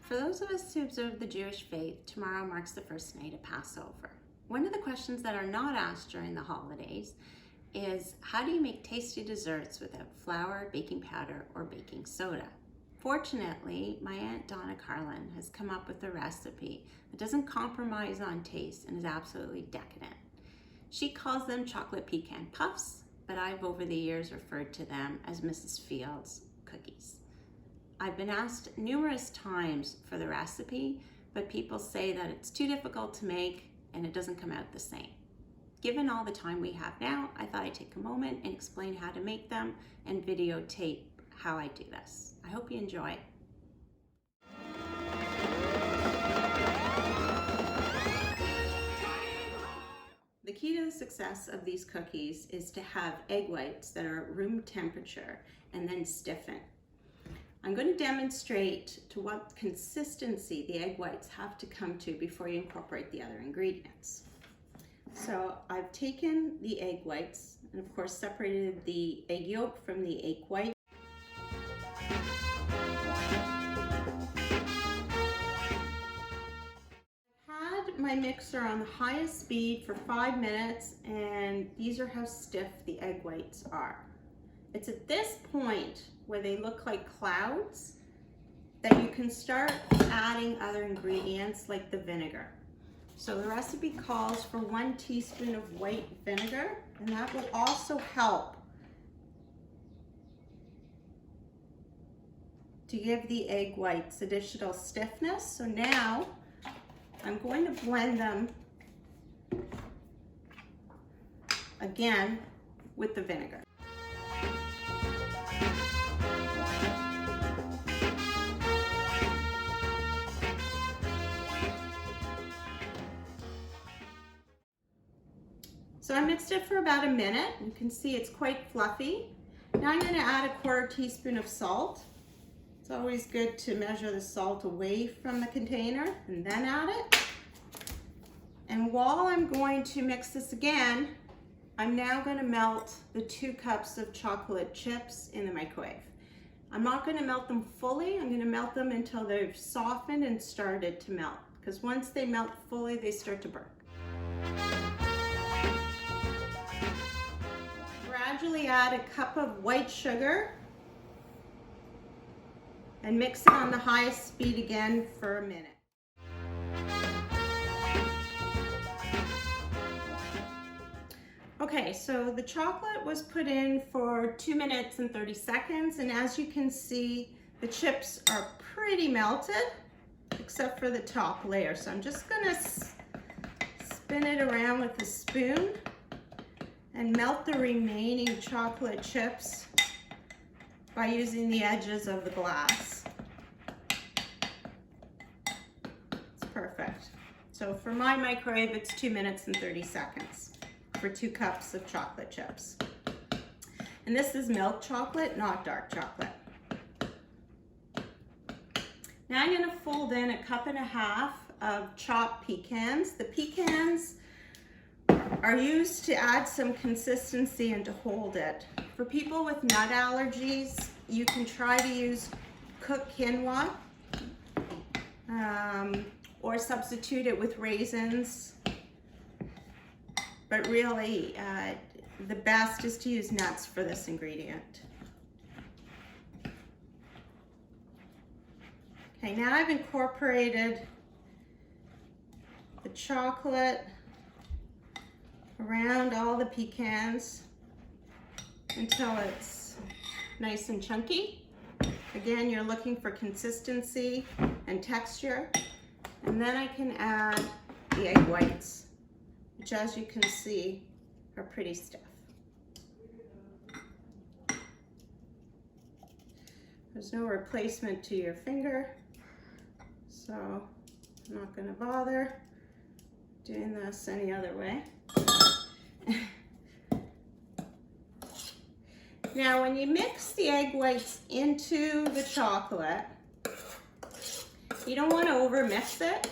For those of us who observe the Jewish faith, tomorrow marks the first night of Passover. One of the questions that are not asked during the holidays is, how do you make tasty desserts without flour, baking powder, or baking soda? Fortunately, my Aunt Donna Carlin has come up with a recipe that doesn't compromise on taste and is absolutely decadent. She calls them chocolate pecan puffs, but I've over the years referred to them as Mrs. Fields cookies. I've been asked numerous times for the recipe, but people say that it's too difficult to make and it doesn't come out the same. Given all the time we have now, I thought I'd take a moment and explain how to make them and videotape how I do this. I hope you enjoy. The key to the success of these cookies is to have egg whites that are at room temperature and then stiffen. I'm going to demonstrate to what consistency the egg whites have to come to before you incorporate the other ingredients. So I've taken the egg whites and of course separated the egg yolk from the egg white. I've had my mixer on the highest speed for 5 minutes, and these are how stiff the egg whites are. It's at this point where they look like clouds that you can start adding other ingredients like the vinegar. So the recipe calls for 1 teaspoon of white vinegar, and that will also help to give the egg whites additional stiffness. So now I'm going to blend them again with the vinegar. So I mixed it for about a minute. You can see it's quite fluffy. Now I'm going to add a 1/4 teaspoon of salt. It's always good to measure the salt away from the container and then add it. And while I'm going to mix this again, I'm now going to melt the 2 cups of chocolate chips in the microwave. I'm not going to melt them fully. I'm going to melt them until they've softened and started to melt, because once they melt fully, they start to burn. Gradually add a cup of white sugar and mix it on the highest speed again for a minute. Okay, so the chocolate was put in for 2 minutes and 30 seconds, and as you can see, the chips are pretty melted, except for the top layer. So I'm just gonna spin it around with a spoon and melt the remaining chocolate chips by using the edges of the glass. It's perfect. So for my microwave, it's 2 minutes and 30 seconds for 2 cups of chocolate chips. And this is milk chocolate, not dark chocolate. Now I'm gonna fold in 1.5 cups of chopped pecans. The pecans are used to add some consistency and to hold it. For people with nut allergies, you can try to use cooked quinoa or substitute it with raisins. But really, the best is to use nuts for this ingredient. Okay, now I've incorporated the chocolate around all the pecans until it's nice and chunky. Again, you're looking for consistency and texture. And then I can add the egg whites, which, as you can see, are pretty stiff. There's no replacement to your finger, so I'm not going to bother doing this any other way. Now, when you mix the egg whites into the chocolate, you don't want to over-mix it,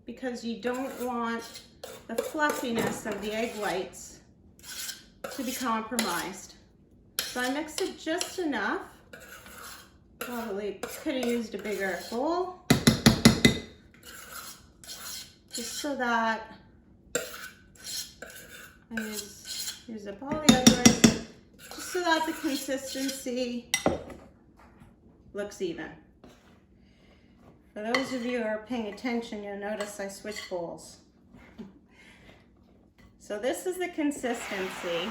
because you don't want the fluffiness of the egg whites to be compromised. So I mixed it just enough. Probably could have used a bigger bowl. just so that I use up all the others, just so that the consistency looks even. For those of you who are paying attention, you'll notice I switch bowls. So this is the consistency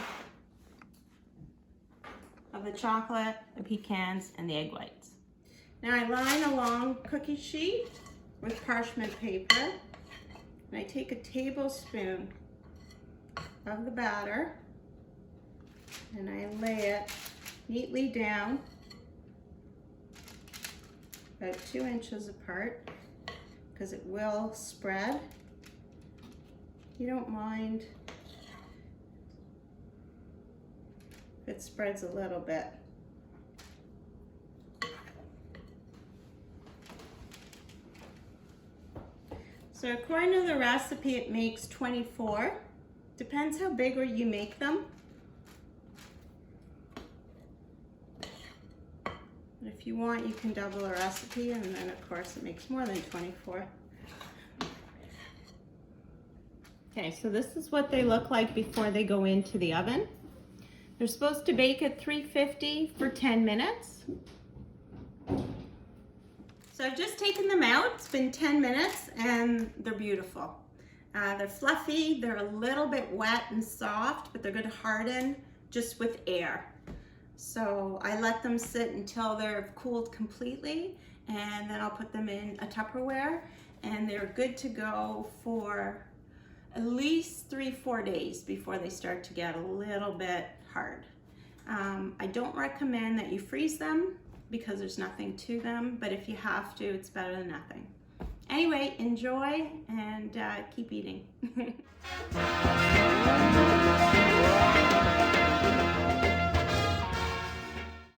of the chocolate, the pecans, and the egg whites. Now I line a long cookie sheet with parchment paper, and I take a tablespoon of the batter and I lay it neatly down about 2 inches apart because it will spread. You don't mind if it spreads a little bit. So according to the recipe, it makes 24. Depends how big or you make them. But if you want, you can double the recipe, and then of course it makes more than 24. Okay, so this is what they look like before they go into the oven. They're supposed to bake at 350 for 10 minutes. So I've just taken them out. It's been 10 minutes and they're beautiful. They're fluffy, they're a little bit wet and soft, but they're going to harden just with air. So I let them sit until they're cooled completely, and then I'll put them in a Tupperware, and they're good to go for at least 3-4 days before they start to get a little bit hard. I don't recommend that you freeze them because there's nothing to them, but if you have to, it's better than nothing. Anyway, enjoy and keep eating.